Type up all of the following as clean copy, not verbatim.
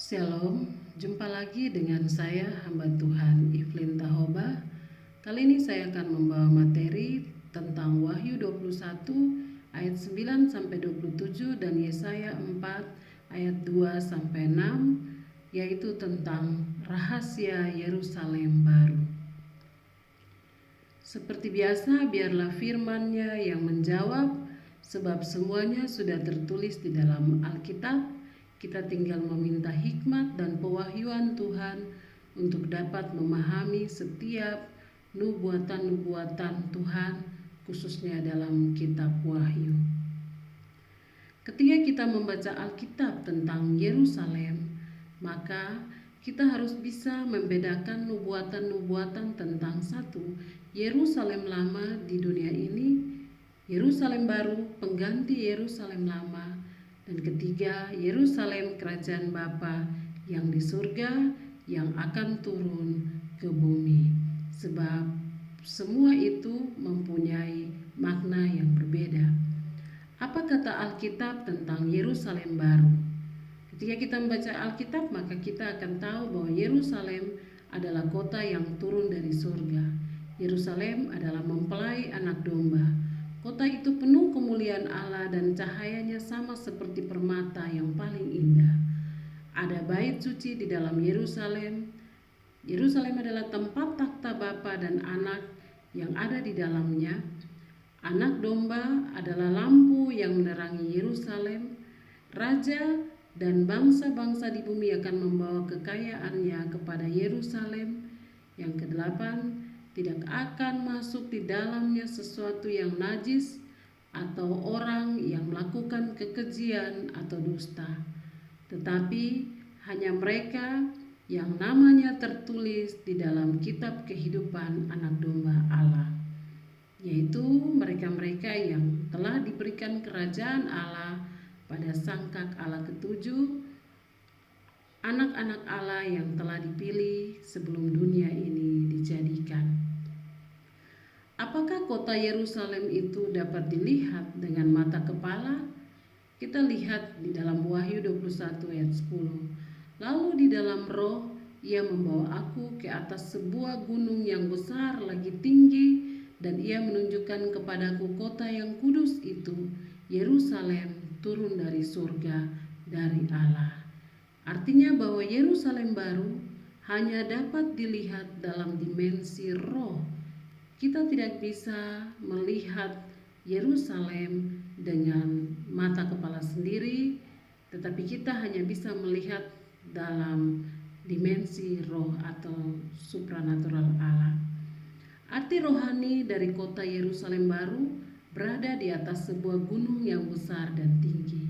Shalom, jumpa lagi dengan saya hamba Tuhan Iflin Tahoba. Kali ini saya akan membawa materi tentang Wahyu 21 ayat 9 sampai 27 dan Yesaya 4 ayat 2 sampai 6, yaitu tentang rahasia Yerusalem baru. Seperti biasa, biarlah firman-Nya yang menjawab, sebab semuanya sudah tertulis di dalam Alkitab. Kita tinggal meminta hikmat dan pewahyuan Tuhan untuk dapat memahami setiap nubuatan-nubuatan Tuhan, khususnya dalam kitab Wahyu. Ketika kita membaca Alkitab tentang Yerusalem, maka kita harus bisa membedakan nubuatan-nubuatan tentang satu, Yerusalem lama di dunia ini, Yerusalem baru pengganti Yerusalem lama, dan ketiga, Yerusalem kerajaan Bapa yang di surga yang akan turun ke bumi. Sebab semua itu mempunyai makna yang berbeda. Apa kata Alkitab tentang Yerusalem baru? Ketika kita membaca Alkitab, maka kita akan tahu bahwa Yerusalem adalah kota yang turun dari surga. Yerusalem adalah mempelai anak domba. Kota itu penuh kemuliaan Allah dan cahayanya sama seperti permata yang paling indah. Ada bait suci di dalam Yerusalem. Yerusalem adalah tempat takhta Bapa dan Anak yang ada di dalamnya. Anak domba adalah lampu yang menerangi Yerusalem. Raja dan bangsa-bangsa di bumi akan membawa kekayaannya kepada Yerusalem. Yang kedelapan, tidak akan masuk di dalamnya sesuatu yang najis atau orang yang melakukan kekejian atau dusta, tetapi hanya mereka yang namanya tertulis di dalam kitab kehidupan anak domba Allah, yaitu mereka-mereka yang telah diberikan kerajaan Allah pada sangkak Allah ketujuh, anak-anak Allah yang telah dipilih sebelum dunia ini dijadikan. Apakah kota Yerusalem itu dapat dilihat dengan mata kepala? Kita lihat di dalam Wahyu 21 ayat 10. Lalu di dalam roh, ia membawa aku ke atas sebuah gunung yang besar lagi tinggi, dan ia menunjukkan kepadaku kota yang kudus itu, Yerusalem, turun dari surga, dari Allah. Artinya bahwa Yerusalem baru hanya dapat dilihat dalam dimensi roh. Kita tidak bisa melihat Yerusalem dengan mata kepala sendiri, tetapi kita hanya bisa melihat dalam dimensi roh atau supranatural Allah. Arti rohani dari kota Yerusalem baru berada di atas sebuah gunung yang besar dan tinggi.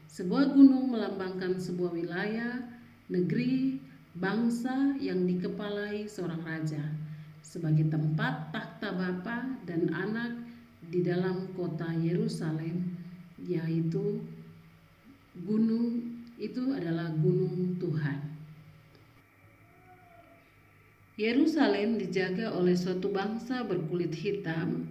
Sebuah gunung melambangkan sebuah wilayah, negeri, bangsa yang dikepalai seorang raja, sebagai tempat takhta Bapa dan Anak di dalam kota Yerusalem, yaitu gunung itu adalah gunung Tuhan. Yerusalem dijaga oleh suatu bangsa berkulit hitam.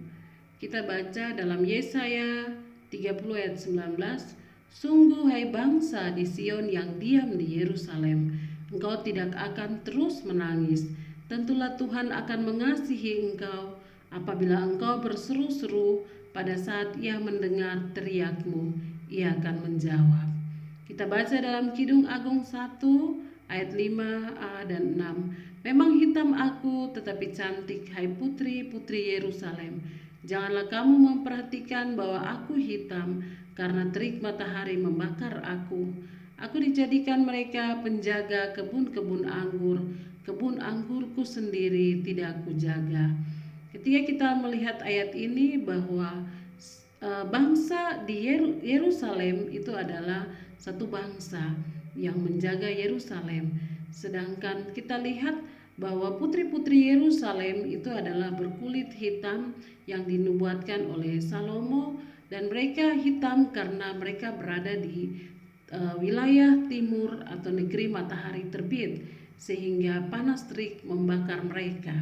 Kita baca dalam Yesaya 30 ayat 19, "Sungguh hai bangsa di Sion yang diam di Yerusalem, engkau tidak akan terus menangis. Tentulah Tuhan akan mengasihi engkau apabila engkau berseru-seru pada saat ia mendengar teriakmu, ia akan menjawab." Kita baca dalam Kidung Agung 1 ayat 5a dan 6. "Memang hitam aku tetapi cantik, hai putri-putri Yerusalem. Janganlah kamu memperhatikan bahwa aku hitam, karena terik matahari membakar aku. Aku dijadikan mereka penjaga kebun-kebun anggur. Kebun anggurku sendiri tidak kujaga." Ketika kita melihat ayat ini bahwa bangsa di Yerusalem itu adalah satu bangsa yang menjaga Yerusalem, sedangkan kita lihat bahwa putri-putri Yerusalem itu adalah berkulit hitam yang dinubuatkan oleh Salomo, dan mereka hitam karena mereka berada di wilayah timur atau negeri matahari terbit, sehingga panas terik membakar mereka.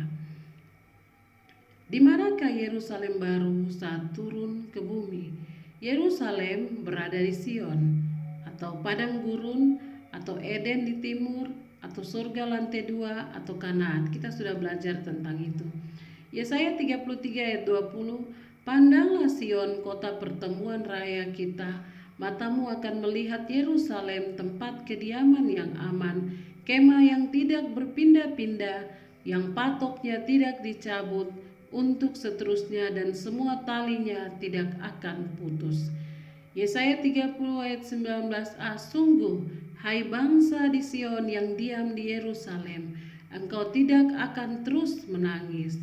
Di manakah Yerusalem baru saat turun ke bumi? Yerusalem berada di Sion atau padang gurun atau Eden di timur, atau surga lantai 2, atau Kanaan. Kita sudah belajar tentang itu. Yesaya 33 ayat 20, pandanglah Sion, kota pertemuan raya kita. Matamu akan melihat Yerusalem, tempat kediaman yang aman, kemah yang tidak berpindah-pindah, yang patoknya tidak dicabut untuk seterusnya, dan semua talinya tidak akan putus. Yesaya 30 ayat 19a, sungguh, hai bangsa di Sion yang diam di Yerusalem, engkau tidak akan terus menangis.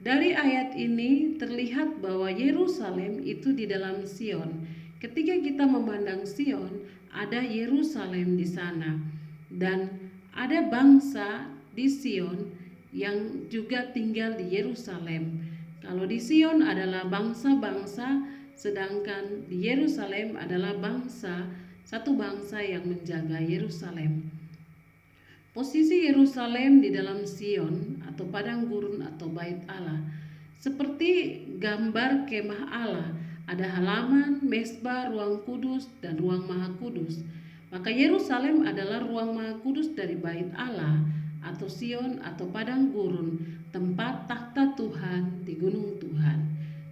Dari ayat ini terlihat bahwa Yerusalem itu di dalam Sion. Ketika kita memandang Sion, ada Yerusalem di sana, dan ada bangsa di Sion yang juga tinggal di Yerusalem. Kalau di Sion adalah bangsa-bangsa, sedangkan di Yerusalem adalah satu bangsa yang menjaga Yerusalem. Posisi Yerusalem di dalam Sion atau padang gurun atau bait Allah seperti gambar kemah Allah. Ada halaman, mesbah, ruang kudus, dan ruang maha kudus. Maka Yerusalem adalah ruang maha kudus dari bait Allah atau Sion atau padang gurun, tempat takhta Tuhan di gunung Tuhan.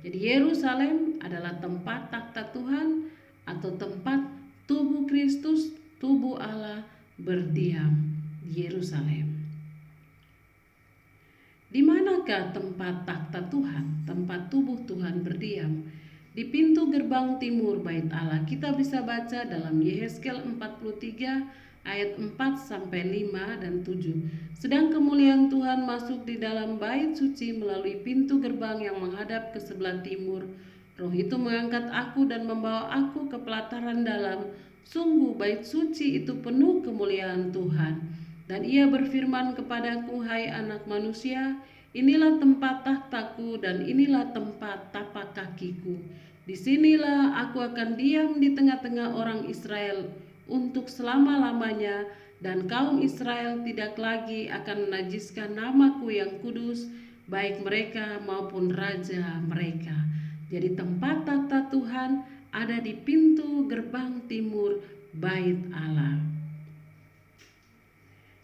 Jadi Yerusalem adalah tempat takhta Tuhan atau tempat tubuh Kristus, tubuh Allah berdiam di Yerusalem. Di manakah tempat takhta Tuhan, tempat tubuh Tuhan berdiam? Di pintu gerbang timur bait Allah. Kita bisa baca dalam Yehezkiel 43 ayat 4 sampai 5 dan 7. Sedang kemuliaan Tuhan masuk di dalam bait suci melalui pintu gerbang yang menghadap ke sebelah timur. Roh itu mengangkat aku dan membawa aku ke pelataran dalam. Sungguh bait suci itu penuh kemuliaan Tuhan. Dan ia berfirman kepadaku, hai anak manusia, inilah tempat tahtaku dan inilah tempat tapak kakiku. Disinilah aku akan diam di tengah-tengah orang Israel untuk selama-lamanya, dan kaum Israel tidak lagi akan menajiskan namaku yang kudus, baik mereka maupun raja mereka. Jadi tempat takhta Tuhan ada di pintu gerbang timur bait Allah.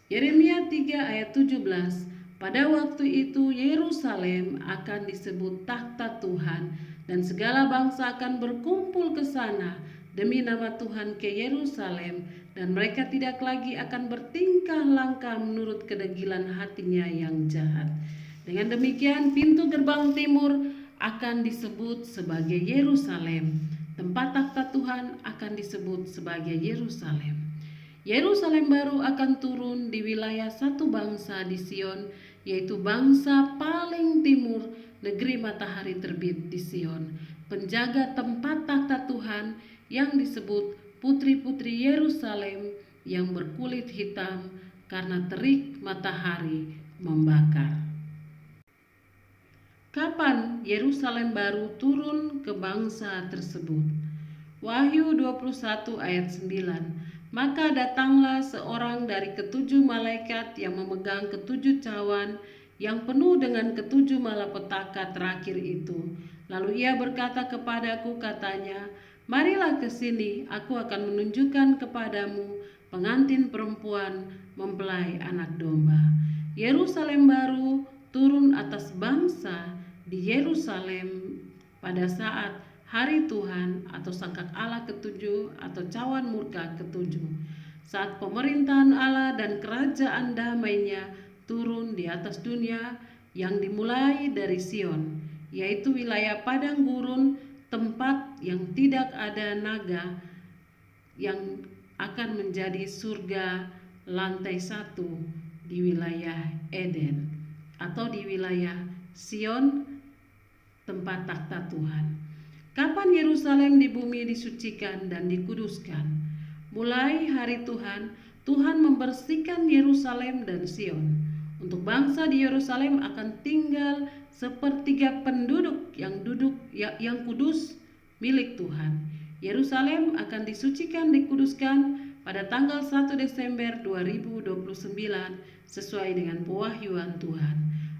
Yeremia 3 ayat 17, pada waktu itu Yerusalem akan disebut takhta Tuhan, dan segala bangsa akan berkumpul ke sana demi nama Tuhan ke Yerusalem, dan mereka tidak lagi akan bertingkah langkah menurut kedegilan hatinya yang jahat. Dengan demikian pintu gerbang timur akan disebut sebagai Yerusalem. Tempat takhta Tuhan akan disebut sebagai Yerusalem. Yerusalem baru akan turun di wilayah satu bangsa di Sion, yaitu bangsa paling timur, negeri matahari terbit di Sion, penjaga tempat takhta Tuhan yang disebut putri-putri Yerusalem yang berkulit hitam karena terik matahari membakar. Kapan Yerusalem baru turun ke bangsa tersebut? Wahyu 21 ayat 9. Maka datanglah seorang dari ketujuh malaikat yang memegang ketujuh cawan yang penuh dengan ketujuh malapetaka terakhir itu. Lalu ia berkata kepadaku, katanya, marilah ke sini, aku akan menunjukkan kepadamu pengantin perempuan mempelai anak domba. Yerusalem baru turun atas bangsa di Yerusalem pada saat hari Tuhan atau sangkak Allah ketujuh atau cawan murka ketujuh, saat pemerintahan Allah dan kerajaan damainya turun di atas dunia yang dimulai dari Sion, yaitu wilayah padang gurun, tempat yang tidak ada naga, yang akan menjadi surga lantai 1 di wilayah Eden atau di wilayah Sion, tempat takhta Tuhan. Kapan Yerusalem di bumi disucikan dan dikuduskan? Mulai hari Tuhan, Tuhan membersihkan Yerusalem dan Sion. Untuk bangsa di Yerusalem akan tinggal sepertiga penduduk yang kudus milik Tuhan. Yerusalem akan disucikan dikuduskan pada tanggal 1 Desember 2029 sesuai dengan pewahyuan Tuhan.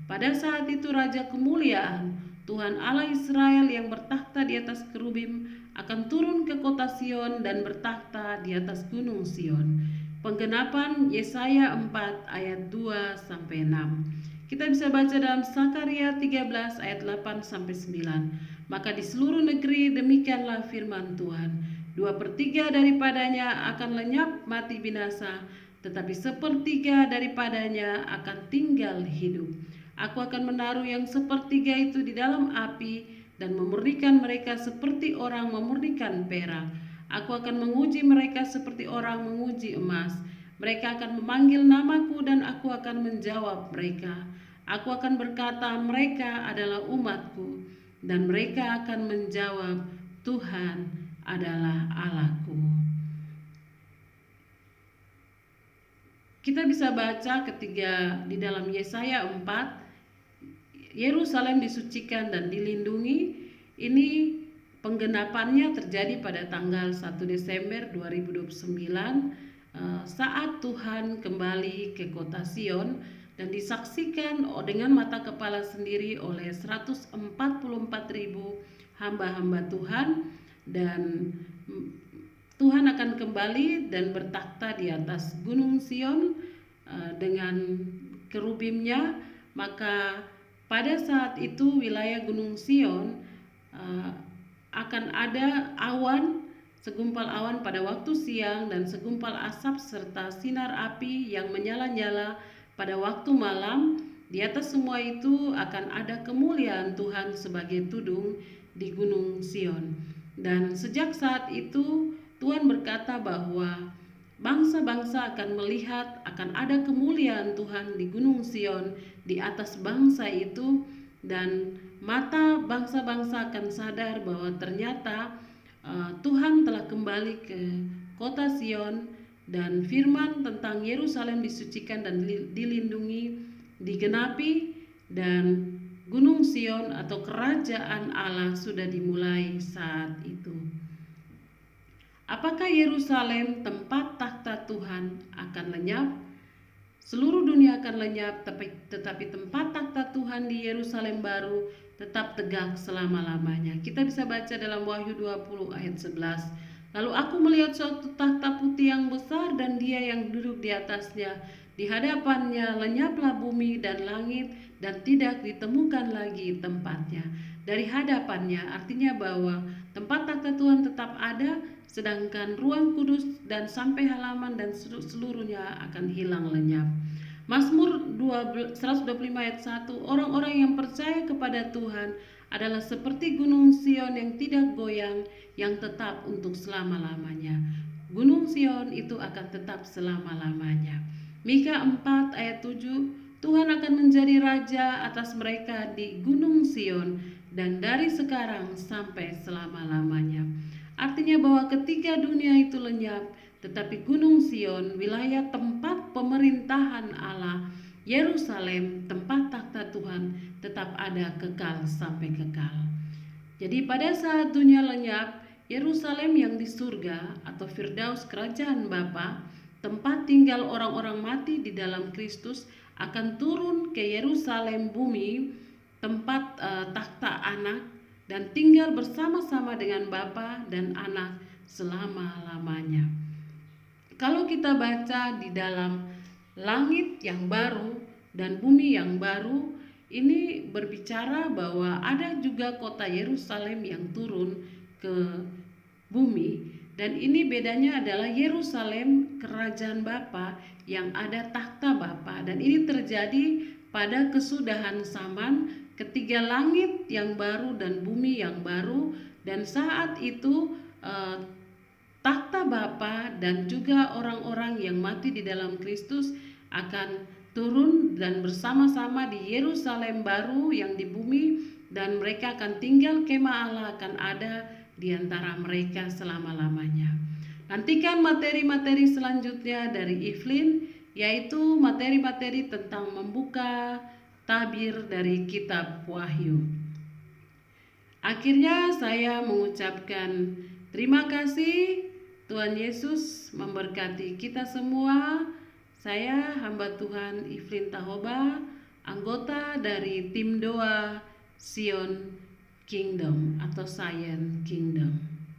Pada saat itu Raja Kemuliaan Tuhan Allah Israel yang bertakhta di atas kerubim akan turun ke kota Sion dan bertakhta di atas gunung Sion. Penggenapan Yesaya 4 ayat 2 sampai 6. Kita bisa baca dalam Sakaria 13 ayat 8 sampai 9. Maka di seluruh negeri demikianlah firman Tuhan, 2/3 daripadanya akan lenyap mati binasa, tetapi 1/3 daripadanya akan tinggal hidup. Aku akan menaruh yang 1/3 itu di dalam api dan memurnikan mereka seperti orang memurnikan perak. Aku akan menguji mereka seperti orang menguji emas. Mereka akan memanggil namaku dan aku akan menjawab mereka. Aku akan berkata, mereka adalah umatku, dan mereka akan menjawab, Tuhan adalah Allahku. Kita bisa baca ketiga di dalam Yesaya 4, Yerusalem disucikan dan dilindungi. Ini penggenapannya terjadi pada tanggal 1 Desember 2029 saat Tuhan kembali ke kota Sion dan disaksikan dengan mata kepala sendiri oleh 144.000 hamba-hamba Tuhan, dan Tuhan akan kembali dan bertakhta di atas gunung Sion dengan kerubimnya. Maka pada saat itu wilayah gunung Sion akan ada awan, segumpal awan pada waktu siang dan segumpal asap serta sinar api yang menyala-nyala pada waktu malam. Di atas semua itu akan ada kemuliaan Tuhan sebagai tudung di gunung Sion. Dan sejak saat itu Tuhan berkata bahwa bangsa-bangsa akan melihat akan ada kemuliaan Tuhan di gunung Sion di atas bangsa itu, dan mata bangsa-bangsa akan sadar bahwa ternyata Tuhan telah kembali ke kota Sion, dan firman tentang Yerusalem disucikan dan dilindungi digenapi, dan gunung Sion atau kerajaan Allah sudah dimulai saat itu. Apakah Yerusalem tempat takhta Tuhan akan lenyap? Seluruh dunia akan lenyap, tetapi tempat takhta Tuhan di Yerusalem baru tetap tegak selama-lamanya. Kita bisa baca dalam Wahyu 20 ayat 11. Lalu aku melihat suatu takhta putih yang besar dan Dia yang duduk di atasnya. Di hadapannya lenyaplah bumi dan langit dan tidak ditemukan lagi tempatnya. Dari hadapannya artinya bahwa tempat takhta Tuhan tetap ada, sedangkan ruang kudus dan sampai halaman dan seluruhnya akan hilang lenyap. Mazmur 125 ayat 1, orang-orang yang percaya kepada Tuhan adalah seperti gunung Sion yang tidak goyang, yang tetap untuk selama-lamanya. Gunung Sion itu akan tetap selama-lamanya. Mika 4 ayat 7, Tuhan akan menjadi raja atas mereka di gunung Sion dan dari sekarang sampai selama-lamanya. Artinya bahwa ketika dunia itu lenyap, tetapi gunung Sion, wilayah tempat pemerintahan Allah, Yerusalem, tempat takhta Tuhan, tetap ada kekal sampai kekal. Jadi pada saat dunia lenyap, Yerusalem yang di surga atau Firdaus kerajaan Bapa, tempat tinggal orang-orang mati di dalam Kristus, akan turun ke Yerusalem bumi, tempat takhta Anak, dan tinggal bersama-sama dengan Bapa dan Anak selama-lamanya. Kalau kita baca di dalam langit yang baru dan bumi yang baru, ini berbicara bahwa ada juga kota Yerusalem yang turun ke bumi, dan ini bedanya adalah Yerusalem kerajaan Bapa yang ada takhta Bapa, dan ini terjadi pada kesudahan zaman ketiga langit yang baru dan bumi yang baru, dan saat itu takhta Bapa dan juga orang-orang yang mati di dalam Kristus akan turun dan bersama-sama di Yerusalem baru yang di bumi, dan mereka akan tinggal, kemah Allah akan ada di antara mereka selama-lamanya. Nantikan materi-materi selanjutnya dari Evelyn, yaitu materi-materi tentang membuka tabir dari kitab Wahyu. Akhirnya saya mengucapkan terima kasih. Tuhan Yesus memberkati kita semua. Saya hamba Tuhan Evelyn Tahoba, anggota dari tim doa Sion Kingdom atau Zion Kingdom.